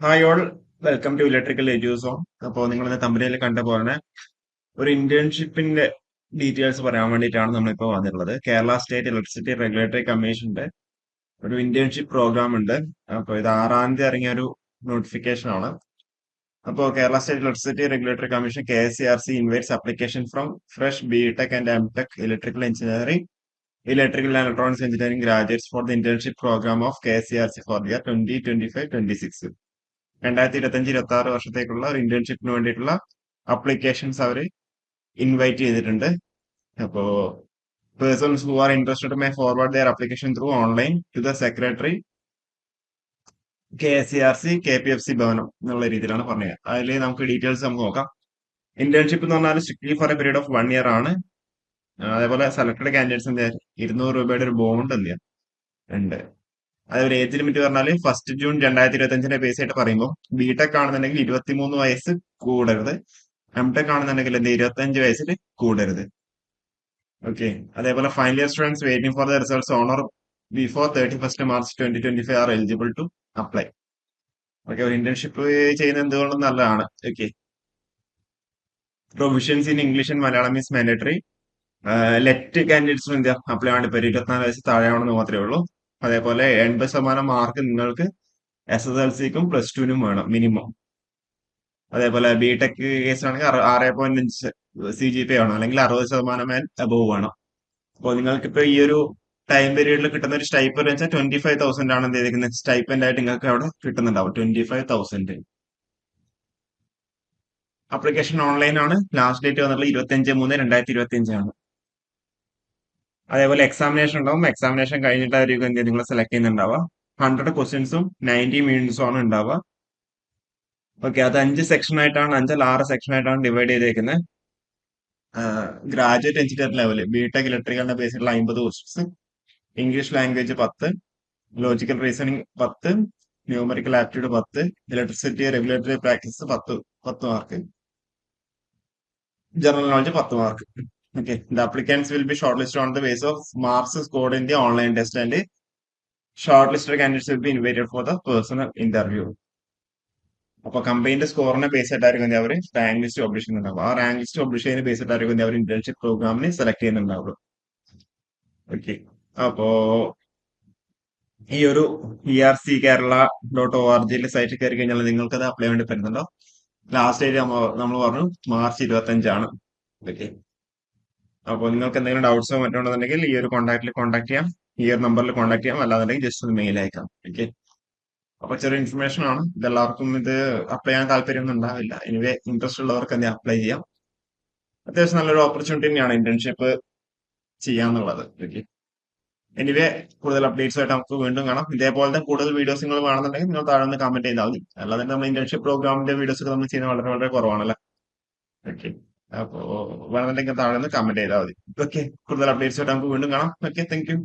Hi all, welcome to electrical Eduzone. അപ്പോൾ നിങ്ങൾ ഇന്ന് തമ്പനിയിൽ കണ്ട പോലെ ഒരു ഇന്റേൺഷിപ്പിന്റെ ഡീറ്റെയിൽസ് പറയാൻ വേണ്ടിയിട്ടാണ് നമ്മളിപ്പോൾ വന്നിട്ടുള്ളത്. കേരള സ്റ്റേറ്റ് ഇലക്ട്രിസിറ്റി റെഗുലേറ്ററി കമ്മീഷന്റെ ഒരു ഇന്റേൺഷിപ്പ് പ്രോഗ്രാം ഉണ്ട്. അപ്പോൾ ഇത് 6-ാം തീയതി ഇറങ്ങിയ ഒരു നോട്ടിഫിക്കേഷൻ ആണ്. അപ്പോൾ Kerala state electricity regulatory commission KSCRC invites application from fresh BTech and MTech electrical engineering, electrical and electronics engineering graduates for the internship programme of KSCRC for year 2025-26. 2025-26 വർഷത്തേക്കുള്ള ഒരു ഇന്റേൺഷിപ്പിന് വേണ്ടിയിട്ടുള്ള അപ്ലിക്കേഷൻസ് അവർ ഇൻവൈറ്റ് ചെയ്തിട്ടുണ്ട്. അപ്പോ persons who are interested may forward their application through online to the secretary KSCRC KPFC ഭവനം എന്നുള്ള രീതിയിലാണ് പറഞ്ഞത്. അതിൽ നമുക്ക് ഡീറ്റെയിൽസ് നമുക്ക് നോക്കാം. ഇന്റേൺഷിപ്പ് എന്ന് പറഞ്ഞാൽ strictly for a period of 1 year ആണ്. അതേപോലെ സെലക്ടഡ് കാൻഡിഡേറ്റ്സ് എന്താ 200 രൂപയുടെ ഒരു ബോണ്ട് എന്ത് ഉണ്ട്. അതേപോലെ ഏജ് ലിമിറ്റ് പറഞ്ഞാൽ 1 ജൂൺ 2025 ബേസ് ആയിട്ട് പറയുമ്പോൾ BTech ആണെന്നുണ്ടെങ്കിൽ 23 വയസ്സ് കൂടരുത്, MTech ആണെന്നുണ്ടെങ്കിൽ 25 വയസ്സിൽ കൂടരുത്. ഓക്കെ. അതേപോലെ final year students waiting for the results on or before 31 March 2025 are eligible to apply. Okay. ഒരു ഇന്റേൺഷിപ്പ് ചെയ്യുന്നത് എന്തുകൊണ്ടും നല്ലതാണ്. Okay. Proficiency in English and Malayalam is mandatory. Let കാൻഡിഡേറ്റ്സിന് എന്താ അപ്ലൈ ആണ്. ഇപ്പോൾ 24 വയസ്സ് താഴെയാണെന്ന് മാത്രമേ ഉള്ളൂ. അതേപോലെ 80% മാർക്ക് നിങ്ങൾക്ക് SSLCക്കും +2നും വേണം മിനിമം. അതേപോലെ BTech കേസ് ആണെങ്കിൽ 6.5 CGPA വേണം, അല്ലെങ്കിൽ 60% ആൻഡ് അബോവ് വേണം. അപ്പോൾ നിങ്ങൾക്ക് ഇപ്പൊ ഈ ഒരു ടൈം പീരീഡിൽ കിട്ടുന്ന ഒരു സ്റ്റൈപ്പൻഡ് വെച്ചാൽ 25,000 ആണ് എന്ത് ചെയ്തിരിക്കുന്നത്, സ്റ്റൈപ്പൻഡ് ആയിട്ട് നിങ്ങൾക്ക് അവിടെ കിട്ടുന്നുണ്ടാവും. 25,000. അപ്ലിക്കേഷൻ ഓൺലൈൻ ആണ്. ലാസ്റ്റ് ഡേറ്റ് വന്നിട്ടുള്ള 25/3/2025 ആണ്. അതേപോലെ എക്സാമിനേഷൻ ഉണ്ടാവും. എക്സാമിനേഷൻ കഴിഞ്ഞിട്ടായിരിക്കും എന്ത് നിങ്ങൾ സെലക്ട് ചെയ്യുന്നുണ്ടാവുക. 100 ക്വസ്റ്റ്യൻസും 90 മിനിറ്റ്സും ആണ് ഉണ്ടാവുക. ഓക്കെ. അത് 5 സെക്ഷൻ ആയിട്ടാണ്, 5 അല്ല 6 സെക്ഷൻ ആയിട്ടാണ് ഡിവൈഡ് ചെയ്തേക്കുന്നത്. Graduate engineer level BTech ഇലക്ട്രിക്കലിന്റെ ബേസിലുള്ള 50 questions, English language 10, logical reasoning 10, numerical aptitude 10, electricity regulatory practice 10 mark, general knowledge 10 mark. Okay. The applicants will be short list on the base of marks scored in the online test and short listed candidates will be invited for the personal interview. അപ്പൊ കമ്പനിയുടെ സ്കോറിനെ base ആയിട്ടായിരിക്കും അവർ rank list publish ചെയ്യുന്നുണ്ടാവും. ആ rank list publish ചെയ്യുന്ന base ആയിട്ടായിരിക്കും അവർ internship പ്രോഗ്രാമിന് select ചെയ്യുന്നുണ്ടാവുള്ളൂ. Okay. അപ്പോ ഈ ഒരു ERC Kerala.org സൈറ്റിൽ കയറി കഴിഞ്ഞാൽ നിങ്ങൾക്ക് അത് അപ്ലൈ വേണ്ടി പറ്റുന്നുണ്ടോ. ലാസ്റ്റ് ഡേറ്റ് നമ്മൾ പറഞ്ഞു March 25 ആണ്. ഓക്കെ. അപ്പോൾ നിങ്ങൾക്ക് എന്തെങ്കിലും ഡൗട്ട്സോ മറ്റോ ഉണ്ടെന്നുണ്ടെങ്കിൽ ഈ ഒരു കോൺടാക്ട് ചെയ്യാം, ഈ ഒരു നമ്പറിൽ കോൺടാക്ട് ചെയ്യാം. അല്ലാന്നുണ്ടെങ്കിൽ ജസ്റ്റ് ഒന്ന് മെയിൽ അയക്കാം. ഓക്കെ. അപ്പൊ ചെറിയ ഇൻഫർമേഷൻ ആണ്. ഇതെല്ലാവർക്കും ഇത് അപ്ലൈ ചെയ്യാൻ താല്പര്യമൊന്നും ഉണ്ടാവില്ല. എനിവേ ഇൻട്രസ്റ്റ് ഉള്ളവർക്ക് എന്തെങ്കിലും അപ്ലൈ ചെയ്യാം. അത്യാവശ്യം നല്ലൊരു ഓപ്പർച്യൂണിറ്റി തന്നെയാണ് ഇന്റേൺഷിപ്പ് ചെയ്യാന്നുള്ളത്. ഓക്കെ. എനിവേ കൂടുതൽ അപ്ഡേറ്റ്സ് ആയിട്ട് നമുക്ക് വീണ്ടും കാണാം. ഇതേപോലത്തെ കൂടുതൽ വീഡിയോസ് നിങ്ങൾ വേണമെന്നുണ്ടെങ്കിൽ നിങ്ങൾ താഴെ ഒന്ന് കമന്റ് ചെയ്താൽ മതി. അല്ലാതെ നമ്മൾ ഇന്റേൺഷിപ്പ് പ്രോഗ്രാമിന്റെ വീഡിയോസ് ഒക്കെ നമ്മൾ ചെയ്യുന്നത് വളരെ വളരെ കുറവാണല്ലോ. ഓക്കെ. അപ്പോ വേണമെന്നുണ്ടെങ്കിൽ താഴെ ഒന്ന് കമന്റ് ചെയ്താൽ മതി. ഓക്കെ. കൂടുതൽ അപ്ഡേറ്റ്സ് ആയിട്ട് നമുക്ക് വീണ്ടും കാണാം. ഓക്കെ. Thank you.